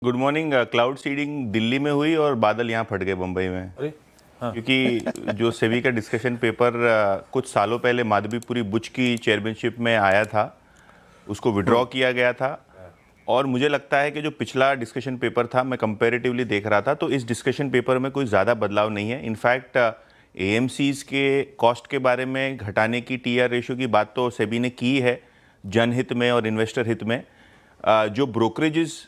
Good morning. Cloud seeding Delhi में हुई और बादल यहाँ फट गए बम्बई में। अरे हाँ। क्योंकि जो सेबी का डिस्कशन पेपर कुछ सालों पहले माधवीपुरी बुच की चेयरमैनशिप में आया था, उसको विड्रॉ किया गया था। और मुझे लगता है कि जो पिछला डिस्कशन पेपर था, मैं कंपैरेटिवली देख रहा था, तो इस डिस्कशन पेपर में कोई ज़्यादा बदलाव नहीं है। इनफैक्ट एएमसीज़ के कॉस्ट के बारे में घटाने की टीआर रेशियो की बात तो सेबी ने की है, जनहित में और इन्वेस्टर हित में। जो ब्रोकरेजेस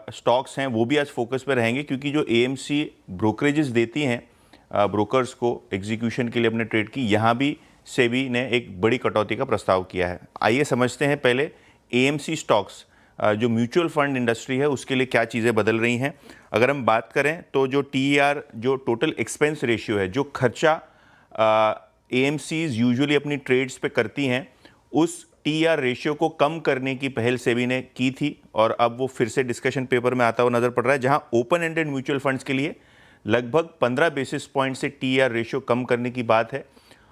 स्टॉक्स हैं वो भी आज फोकस पे रहेंगे, क्योंकि जो एएमसी ब्रोकरेजेस देती हैं ब्रोकर्स को एग्जीक्यूशन के लिए अपने ट्रेड की, यहाँ भी सेबी ने एक बड़ी कटौती का प्रस्ताव किया है। आइए समझते हैं पहले एएमसी स्टॉक्स, जो म्यूचुअल फंड इंडस्ट्री है उसके लिए क्या चीज़ें बदल रही हैं। अगर हम बात करें तो जो टीईआर, जो टोटल एक्सपेंस रेशियो है, जो खर्चा एएमसीज यूजुअली अपनी ट्रेड्स पे करती हैं, उस टीआर रेशियो को कम करने की पहल सेबी ने की थी और अब वो फिर से डिस्कशन पेपर में आता हुआ नजर पड़ रहा है, जहां ओपन एंडेड म्यूचुअल फंड्स के लिए लगभग 15 बेसिस पॉइंट से टीआर रेशियो कम करने की बात है।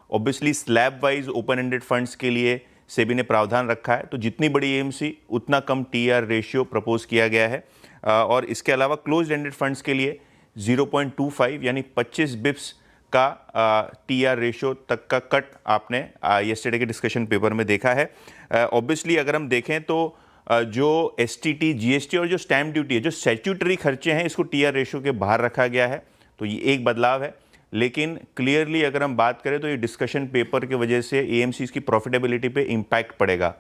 Obviously slab wise open ended funds के लिए सेबी ने प्रावधान रखा है, तो जितनी बड़ी एएमसी उतना कम टीआर रेशियो प्रपोज किया गया है। और इसके अलावा क्लोज एंडेड फंड्स के लिए 0.25 यानी 25 बिप्स का टीआर रेशियो तक का कट आपने येस्टरडे के डिस्कशन पेपर में देखा है। ऑब्वियसली अगर हम देखें तो जो एसटीटी, जीएसटी और जो स्टैम्प ड्यूटी है, जो स्टैट्यूटरी खर्चे हैं, इसको टीआर रेशियो के बाहर रखा गया है, तो ये एक बदलाव है। लेकिन क्लियरली अगर हम बात करें तो ये डिस्कशन पेपर की वजह से एएमसीज की प्रॉफिटेबिलिटी पे इम्पैक्ट पड़ेगा।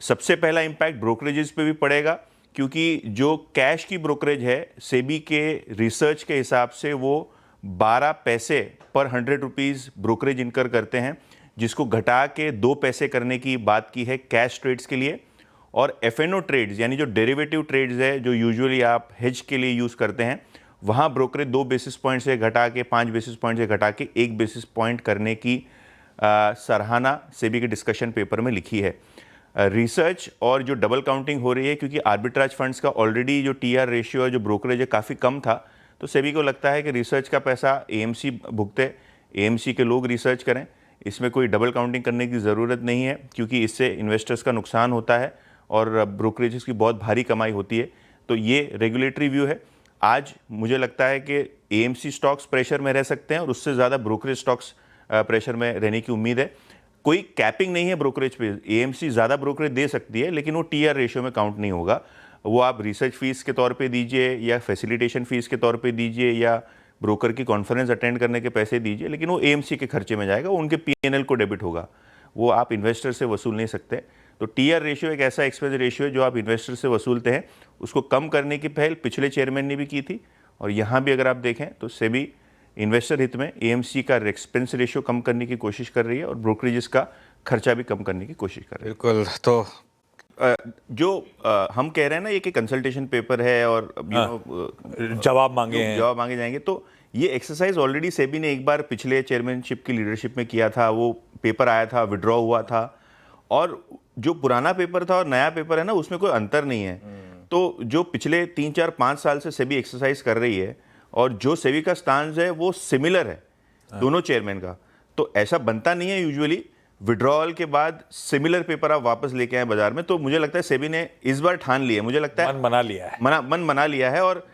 सबसे पहला इम्पैक्ट ब्रोकरेजेस पे भी पड़ेगा, क्योंकि जो कैश की ब्रोकरेज है, सेबी के रिसर्च के हिसाब से वो 12 पैसे पर 100 रुपीज़ ब्रोकरेज इनकर करते हैं, जिसको घटा के 2 पैसे करने की बात की है कैश ट्रेड्स के लिए। और एफएनओ ट्रेड्स यानी जो डेरिवेटिव ट्रेड्स है, जो यूजुअली आप हेज के लिए यूज़ करते हैं, वहाँ ब्रोकरेज 2 बेसिस पॉइंट से घटा के 5 बेसिस पॉइंट से घटा के 1 बेसिस पॉइंट करने की सराहना सेबी के डिस्कशन पेपर में लिखी है। रिसर्च और जो डबल काउंटिंग हो रही है, क्योंकि आर्बिट्राज फंड्स का ऑलरेडी जो टीआर रेशियो है, जो ब्रोकरेज है, काफ़ी कम था, तो सेबी को लगता है कि रिसर्च का पैसा एएमसी भुगते, एएमसी के लोग रिसर्च करें, इसमें कोई डबल काउंटिंग करने की ज़रूरत नहीं है, क्योंकि इससे इन्वेस्टर्स का नुकसान होता है और ब्रोकरेजेस की बहुत भारी कमाई होती है। तो ये रेगुलेटरी व्यू है। आज मुझे लगता है कि एएमसी स्टॉक्स प्रेशर में रह सकते हैं और उससे ज़्यादा ब्रोकरेज स्टॉक्स प्रेशर में रहने की उम्मीद है। कोई कैपिंग नहीं है ब्रोकरेज पे, एएमसी ज़्यादा ब्रोकरेज दे सकती है, लेकिन वो टीआर रेशियो में काउंट नहीं होगा। वो आप रिसर्च फीस के तौर पे दीजिए या फैसिलिटेशन फीस के तौर पे दीजिए या ब्रोकर की कॉन्फ्रेंस अटेंड करने के पैसे दीजिए, लेकिन वो एएमसी के खर्चे में जाएगा, वो उनके पीएनएल को डेबिट होगा, वो आप इन्वेस्टर से वसूल नहीं सकते। तो टीआर रेशियो एक ऐसा एक्सपेंस रेशियो है जो आप इन्वेस्टर से वसूलते हैं, उसको कम करने की पहल पिछले चेयरमैन ने भी की थी और यहाँ भी अगर आप देखें तो सेबी इन्वेस्टर हित में एएमसी का एक्सपेंस रेशियो कम करने की कोशिश कर रही है और ब्रोकरेजेस का खर्चा भी कम करने की कोशिश कर रही है। बिल्कुल। तो जो हम कह रहे हैं ना, ये कि कंसल्टेशन पेपर है और जवाब मांगे हैं, जवाब मांगे जाएंगे, तो ये एक्सरसाइज ऑलरेडी सेबी ने एक बार पिछले चेयरमैनशिप की लीडरशिप में किया था। वो पेपर आया था, विड्रॉ हुआ था, और जो पुराना पेपर था और नया पेपर है ना, उसमें कोई अंतर नहीं है। तो जो पिछले 3, 4, 5 साल से सेबी एक्सरसाइज कर रही है और जो सेबी का स्टांस है वो सिमिलर है दोनों चेयरमैन का। तो ऐसा बनता नहीं है यूजुअली, विड्रॉल के बाद सिमिलर पेपर आप वापस लेके आए बाजार में। तो मुझे लगता है सेबी ने इस बार ठान लिया, मुझे लगता है मन बना लिया है, मन बना लिया है। और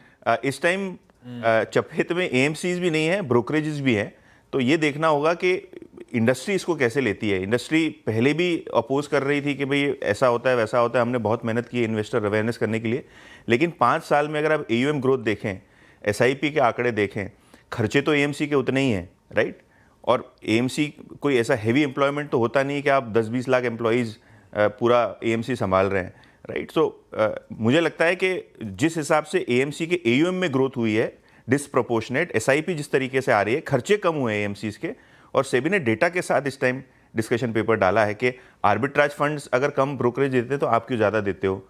इस टाइम चपहित में एएमसीज भी नहीं है, ब्रोकरेजेस भी हैं। तो ये देखना होगा कि इंडस्ट्री इसको कैसे लेती है। इंडस्ट्री पहले भी अपोज कर रही थी कि भाई ऐसा होता है, वैसा होता है, हमने बहुत मेहनत की है इन्वेस्टर अवेयरनेस करने के लिए, लेकिन 5 साल में अगर आप एयूएम ग्रोथ देखें, एसआईपी के आंकड़े देखें, खर्चे तो एएमसी के उतने ही हैं, राइट। और एएमसी कोई ऐसा हेवी एम्प्लॉयमेंट तो होता नहीं कि आप 10-20 लाख एम्प्लॉयज़ पूरा एएमसी संभाल रहे हैं, राइट। सो मुझे लगता है कि जिस हिसाब से एएमसी के एयूएम में ग्रोथ हुई है डिसप्रोपोर्शनेट, एसआईपी जिस तरीके से आ रही है, खर्चे कम हुए हैं एएमसीज के, और सेबी ने डेटा के साथ इस टाइम डिस्कशन पेपर डाला है कि आर्बिट्राज फंड्स अगर कम ब्रोकरेज देते हैं तो आप क्यों ज़्यादा देते हो,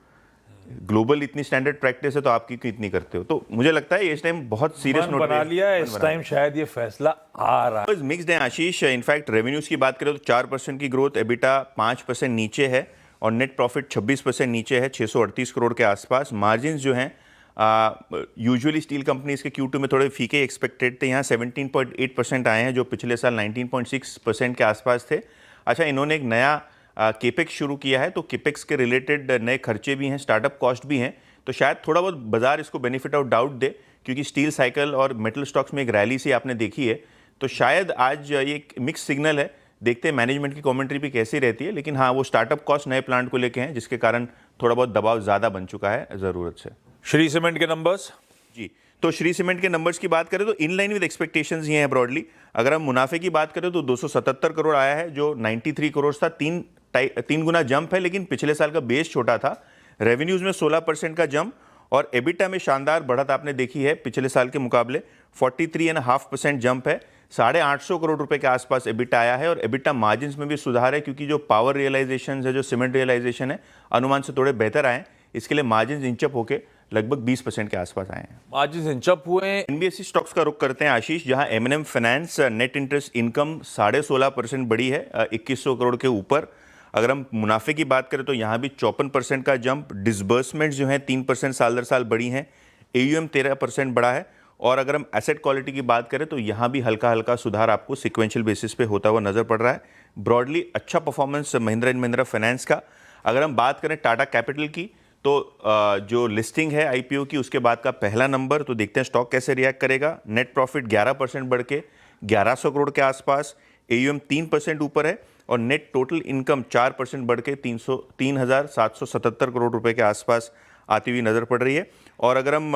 ग्लोबल इतनी स्टैंडर्ड प्रैक्टिस है तो आप क्यों इतनी करते हो। तो मुझे लगता है इस टाइम बहुत सीरियस नोट बना लिया है, इस टाइम शायद ये फैसला आ रहा है। मिक्स्ड है आशीष। इनफैक्ट रेवेन्यूज की बात करें तो 4% की ग्रोथ, एबिटा 5% नीचे है और नेट प्रॉफिट 26% नीचे है, 638 करोड़ के आसपास। मार्जिन जो हैं यूजुअली स्टील कंपनीज के Q2 में थोड़े फीके एक्सपेक्टेड थे, यहाँ 17.8% आए हैं, जो पिछले साल 19.6% के आसपास थे। अच्छा, इन्होंने एक नया केपेक्स शुरू किया है, तो केपेक्स के रिलेटेड नए खर्चे भी हैं, स्टार्टअप कॉस्ट भी हैं, तो शायद थोड़ा बहुत बाजार इसको बेनिफिट ऑफ डाउट दे, क्योंकि स्टील साइकिल और मेटल स्टॉक्स में एक रैली सी आपने देखी है, तो शायद आज ये एक मिक्स सिग्नल है। देखते हैं मैनेजमेंट की कमेंट्री भी कैसी रहती है, लेकिन हाँ, वो स्टार्टअप कॉस्ट नए प्लांट को लेके हैं, जिसके कारण थोड़ा बहुत दबाव ज़्यादा बन चुका है ज़रूरत से। श्री सीमेंट के नंबर्स जी, तो श्री सीमेंट के नंबर्स की बात करें तो इन लाइन विद एक्सपेक्टेशंस ये हैं ब्रॉडली। अगर हम मुनाफे की बात करें तो 277 करोड़ आया है, जो 93 करोड़ था, तीन गुना जंप है, लेकिन पिछले साल का बेस छोटा था। रेवेन्यूज में 16% का जंप और एबिटा में शानदार बढ़त आपने देखी है, पिछले साल के मुकाबले 43.5% जंप है, 850 करोड़ रुपए के आसपास एबिटा आया है। और एबिटा मार्जिन्स में भी सुधार है, क्योंकि जो पावर रियलाइजेशन है, जो सीमेंट रियलाइजेशन है, अनुमान से थोड़े बेहतर आए हैं, इसके लिए मार्जिन्स इंचअप होकर लगभग 20% के आसपास आए हैं। मार्जिन इंचअप हुए। एनबीएफसी स्टॉक्स का रुख करते हैं आशीष, जहां M&M finance net interest income 16.5% बढ़ी है, 2100 करोड़ के ऊपर। अगर हम मुनाफे की बात करें तो यहाँ भी 54% का जंप। डिसबर्समेंट्स जो हैं 3% साल दर साल बढ़ी हैं। एयूएम 13% बढ़ा है। और अगर हम एसेट क्वालिटी की बात करें तो यहाँ भी हल्का हल्का सुधार आपको सिक्वेंशियल बेसिस पे होता हुआ नजर पड़ रहा है। ब्रॉडली अच्छा performance Mahindra and Mahindra finance का। अगर हम बात करें टाटा कैपिटल की, तो जो लिस्टिंग है आईपीओ की, उसके बाद का पहला नंबर, तो देखते हैं स्टॉक कैसे रिएक्ट करेगा। नेट प्रॉफिट 11% बढ़ के 1100 करोड़ के आसपास, एयूएम 3% ऊपर है और नेट टोटल इनकम 4% बढ़ के 3,777 करोड़ रुपए के आसपास आती हुई नजर पड़ रही है। और अगर हम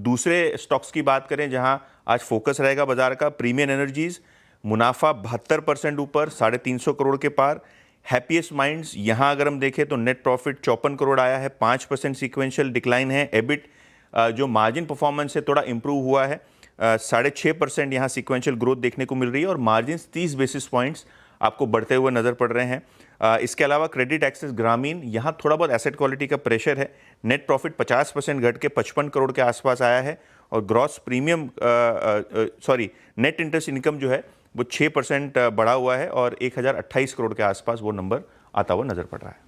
दूसरे स्टॉक्स की बात करें जहां आज फोकस रहेगा बाजार का, प्रीमियम एनर्जीज, मुनाफा 72% ऊपर, 350 करोड़ के पार। हैप्पीएस्ट माइंड्स, यहाँ अगर हम देखें तो नेट प्रॉफिट 54 करोड़ आया है, 5% सीक्वेंशियल डिक्लाइन है। एबिट जो मार्जिन परफॉर्मेंस है थोड़ा इंप्रूव हुआ है, 6.5% यहाँ सीक्वेंशियल ग्रोथ देखने को मिल रही है और मार्जिन 30 बेसिस पॉइंट्स आपको बढ़ते हुए नजर पड़ रहे हैं। इसके अलावा क्रेडिट एक्सेस ग्रामीण, यहाँ थोड़ा बहुत एसेट क्वालिटी का प्रेशर है। नेट प्रॉफिट 50% घट के 55 करोड़ के आसपास आया है और gross premium net interest income जो है वो 6% बढ़ा हुआ है और 1028 करोड़ के आसपास वो नंबर आता हुआ नजर पड़ रहा है।